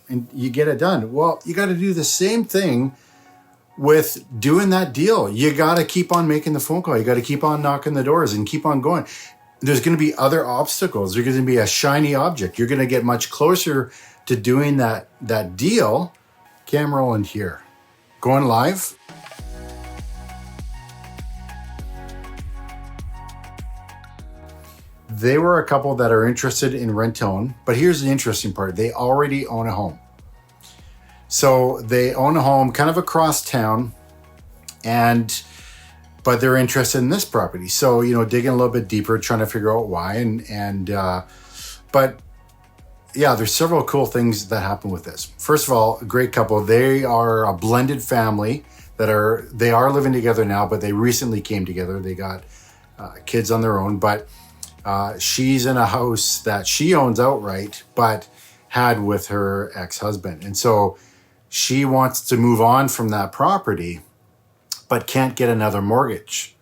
and you get it done. Well, you got to do the same thing with doing that deal. You got to keep on making the phone call. You got to keep on knocking the doors and keep on going. There's going to be other obstacles. There's going to be a shiny object. You're going to get much closer to doing that deal. Camera rolling here. Going live. They were a couple that are interested in rent-to-own, but here's the interesting part. They already own a home. So they own a home kind of across town, but they're interested in this property. So, digging a little bit deeper, trying to figure out why. But yeah, there's several cool things that happen with this. First of all, a great couple. They are a blended family they are living together now, but they recently came together. They got kids on their own, but she's in a house that she owns outright, but had with her ex-husband. And so she wants to move on from that property, but can't get another mortgage.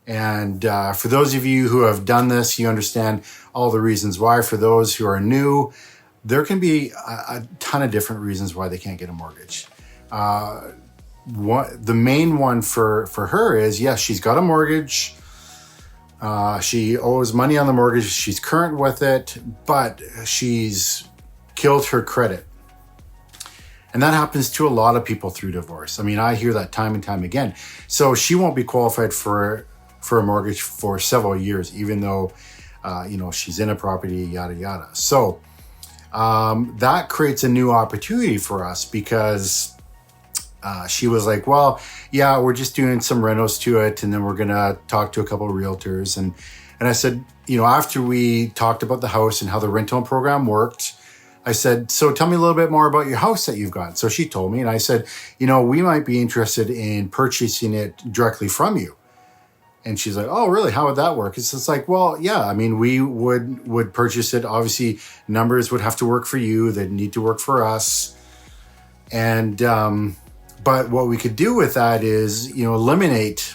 And for those of you who have done this, you understand all the reasons why. For those who are new, there can be a ton of different reasons why they can't get a mortgage. The main one for her is, yes, she's got a mortgage. She owes money on the mortgage. She's current with it, but she's killed her credit. And that happens to a lot of people through divorce. I mean, I hear that time and time again. So she won't be qualified for a mortgage for several years, even though, she's in a property, yada, yada. So that creates a new opportunity for us because she was like, well, yeah, we're just doing some renos to it, and then we're going to talk to a couple of realtors. And I said, after we talked about the house and how the rental program worked, I said, so tell me a little bit more about your house that you've got. So she told me, and I said, we might be interested in purchasing it directly from you. And she's like, oh, really? How would that work? It's just like, well, yeah, I mean, we would purchase it. Obviously, numbers would have to work for you. They'd need to work for us. And, but what we could do with that is, eliminate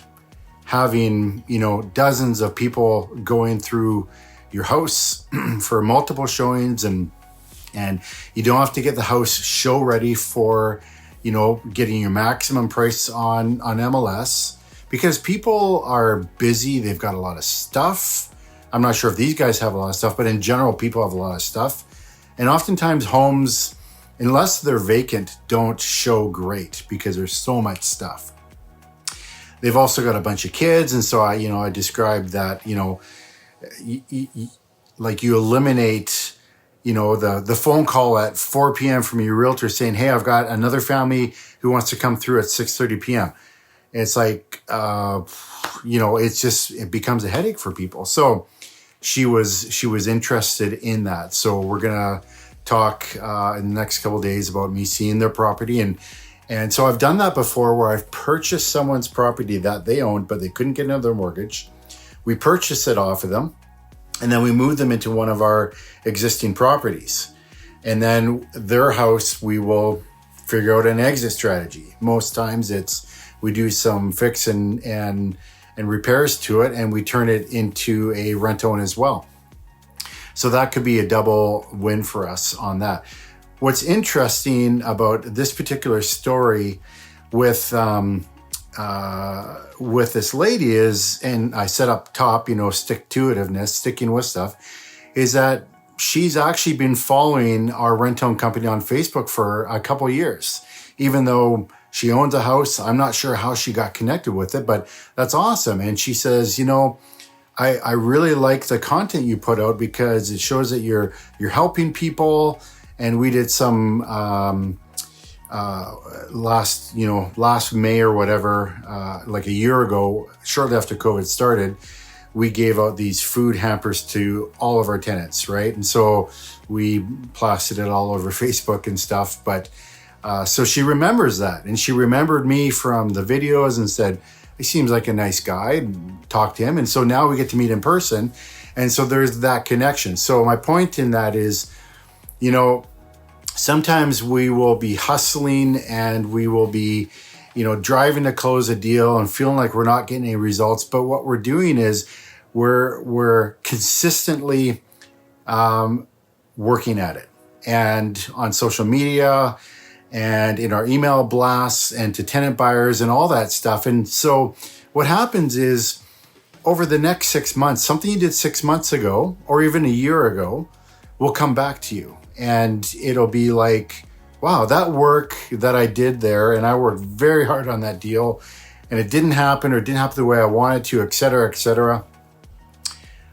having, dozens of people going through your house for multiple showings, and you don't have to get the house show ready for, getting your maximum price on MLS, because people are busy. They've got a lot of stuff. I'm not sure if these guys have a lot of stuff, but in general, people have a lot of stuff. And oftentimes homes, unless they're vacant, don't show great because there's so much stuff. They've also got a bunch of kids. And so I described that, you eliminate, the phone call at 4 p.m. from your realtor saying, hey, I've got another family who wants to come through at 6:30 p.m. It's like, it becomes a headache for people. So she was interested in that. So we're going to talk in the next couple of days about me seeing their property. And so I've done that before, where I've purchased someone's property that they owned, but they couldn't get another mortgage. We purchased it off of them, and then we moved them into one of our existing properties. And then their house, we will figure out an exit strategy. Most times we do some fix and repairs to it, and we turn it into a rent-own as well. So that could be a double win for us on that. What's interesting about this particular story with this lady is, and I said up top, stick-to-it-iveness, sticking with stuff, is that she's actually been following our rent-own company on Facebook for a couple of years. Even though she owns a house, I'm not sure how she got connected with it, but that's awesome. And she says, I really like the content you put out because it shows that you're helping people. And we did some last May or whatever, like a year ago, shortly after COVID started, we gave out these food hampers to all of our tenants, right? And so we plastered it all over Facebook and stuff. But so she remembers that, and she remembered me from the videos and said, he seems like a nice guy, and talked to him. And so now we get to meet in person. And so there's that connection. So my point in that is, sometimes we will be hustling and we will be, driving to close a deal and feeling like we're not getting any results. But what we're doing is we're consistently working at it. and on social media and in our email blasts and to tenant buyers and all that stuff. And so what happens is over the next 6 months, something you did 6 months ago or even a year ago will come back to you. And it'll be like, wow, that work that I did there, and I worked very hard on that deal, and it didn't happen or it didn't happen the way I wanted to, et cetera, et cetera.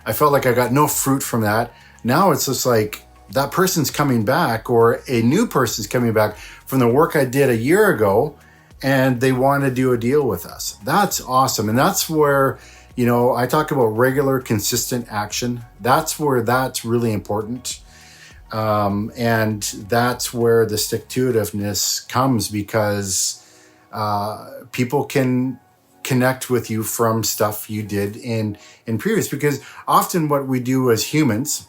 I felt like I got no fruit from that. Now it's just like that person's coming back, or a new person's coming back from the work I did a year ago, and they want to do a deal with us. That's awesome. And that's where, I talk about regular, consistent action. That's where that's really important. And that's where the stick-to-itiveness comes, because people can connect with you from stuff you did in previous. Because often what we do as humans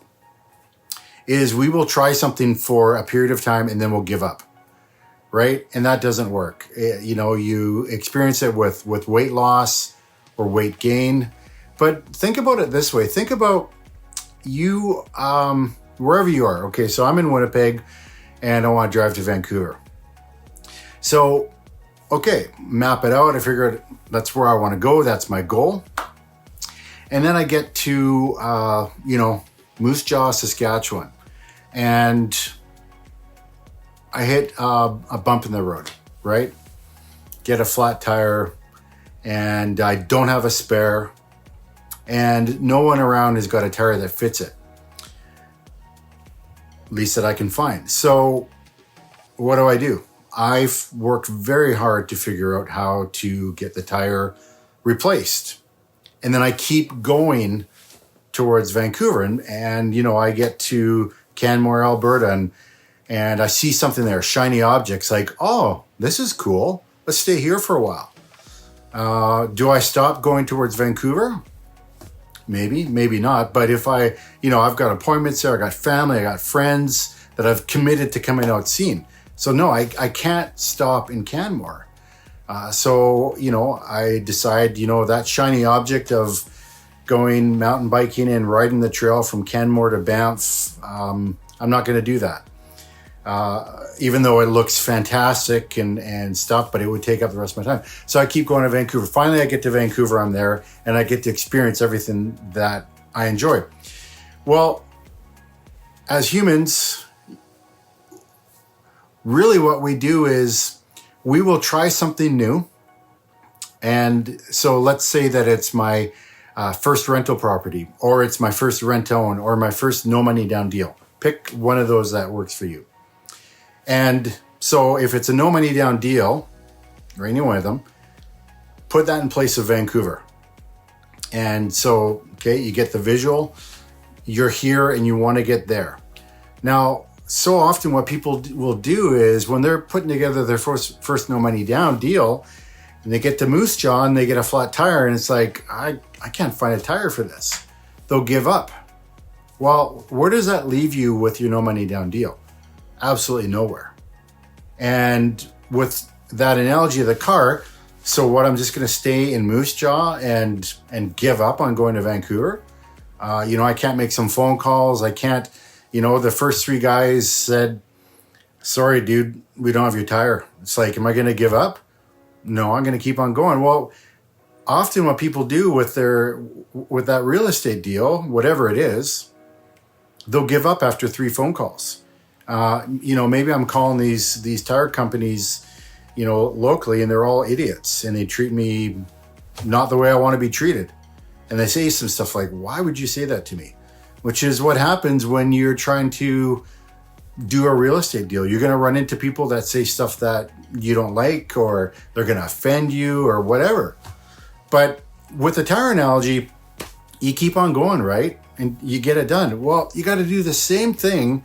is we will try something for a period of time and then we'll give up, right? And that doesn't work. You experience it with weight loss or weight gain. But think about it this way. Think about you, wherever you are. Okay, so I'm in Winnipeg and I want to drive to Vancouver. So, okay, map it out. I figured that's where I want to go. That's my goal. And then I get to, Moose Jaw, Saskatchewan. And I hit a bump in the road, right? Get a flat tire, and I don't have a spare, and no one around has got a tire that fits it, at least that I can find. So what do? I've worked very hard to figure out how to get the tire replaced. And then I keep going towards Vancouver, and I get to Canmore, Alberta, and I see something there, shiny objects, like, oh, this is cool. Let's stay here for a while. Do I stop going towards Vancouver? Maybe, maybe not. But if I've got appointments there, I got family, I got friends that I've committed to coming out seeing. So no, I can't stop in Canmore. So I decide, that shiny object of going mountain biking and riding the trail from Canmore to Banff, I'm not going to do that. Even though it looks fantastic and stuff, but it would take up the rest of my time. So I keep going to Vancouver. Finally, I get to Vancouver, I'm there, and I get to experience everything that I enjoy. Well, as humans, really what we do is we will try something new. And so let's say that it's my first rental property, or it's my first rent-own, or my first no money down deal. Pick one of those that works for you. And so if it's a no money down deal, or any one of them, put that in place of Vancouver. And so, okay, you get the visual, you're here and you want to get there. Now, so often what people will do is when they're putting together their first no money down deal, and they get to Moose Jaw and they get a flat tire, and it's like, I can't find a tire for this. They'll give up. Well, where does that leave you with your no money down deal? Absolutely nowhere. And with that analogy of the car, so what, I'm just going to stay in Moose Jaw and give up on going to Vancouver? I can't make some phone calls. I can't, the first 3 guys said, sorry, dude, we don't have your tire. It's like, am I going to give up? No, I'm going to keep on going. Well, often what people do with that real estate deal, whatever it is, they'll give up after 3 phone calls. Maybe I'm calling these tire companies, locally, and they're all idiots and they treat me not the way I want to be treated. And they say some stuff like, why would you say that to me? Which is what happens when you're trying to do a real estate deal. You're going to run into people that say stuff that you don't like, or they're going to offend you or whatever. But with the tire analogy, you keep on going, right? And you get it done. Well, you got to do the same thing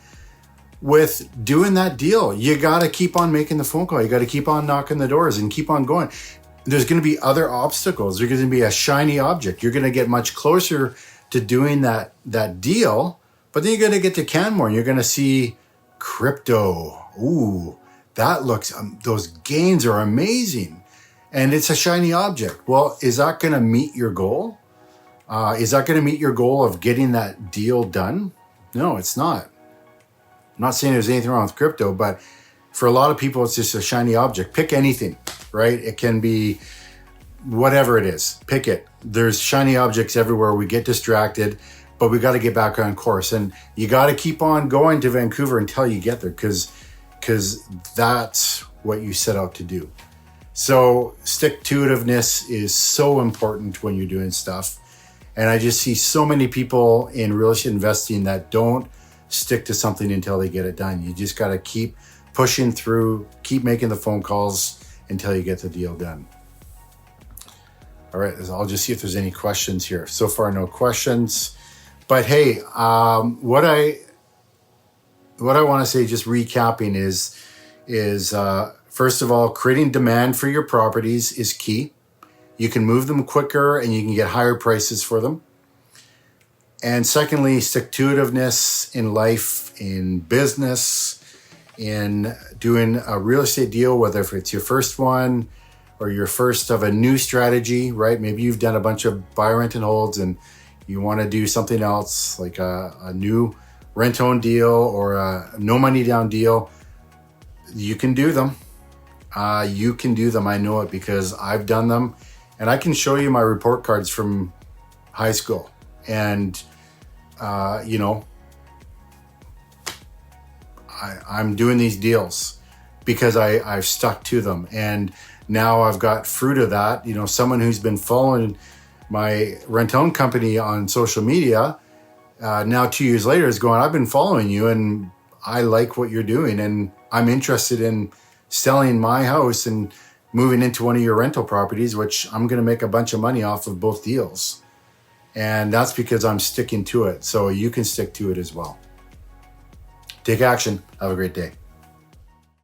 with doing that deal. You got to keep on making the phone call. You got to keep on knocking the doors and keep on going. There's going to be other obstacles. There's going to be a shiny object. You're going to get much closer to doing that deal, but then you're going to get to Canmore and you're going to see crypto. Ooh, that looks, those gains are amazing. And it's a shiny object. Well, is that going to meet your goal? Is that going to meet your goal of getting that deal done? No, it's not. I'm not saying there's anything wrong with crypto, but for a lot of people, it's just a shiny object. Pick anything, right? It can be whatever it is. Pick it. There's shiny objects everywhere. We get distracted, but we got to get back on course. And you got to keep on going to Vancouver until you get there, because that's what you set out to do. So stick-to-itiveness is so important when you're doing stuff. And I just see so many people in real estate investing that don't stick to something until they get it done. You just got to keep pushing through, keep making the phone calls until you get the deal done. All right, I'll just see if there's any questions here. So far, no questions. But hey, what I want to say, just recapping, is first of all, creating demand for your properties is key. You can move them quicker and you can get higher prices for them. And secondly, stick-to-itiveness in life, in business, in doing a real estate deal, whether if it's your first one or your first of a new strategy, right? Maybe you've done a bunch of buy, rent, and holds and you want to do something else, like a new rent-own deal or a no money down deal. You can do them. You can do them. I know it because I've done them. And I can show you my report cards from high school. And, I'm doing these deals because I've stuck to them. And now I've got fruit of that. Someone who's been following my rent-own company on social media, now 2 years later is going, I've been following you and I like what you're doing. And I'm interested in selling my house and moving into one of your rental properties, which I'm going to make a bunch of money off of both deals. And that's because I'm sticking to it. So you can stick to it as well. Take action. Have a great day.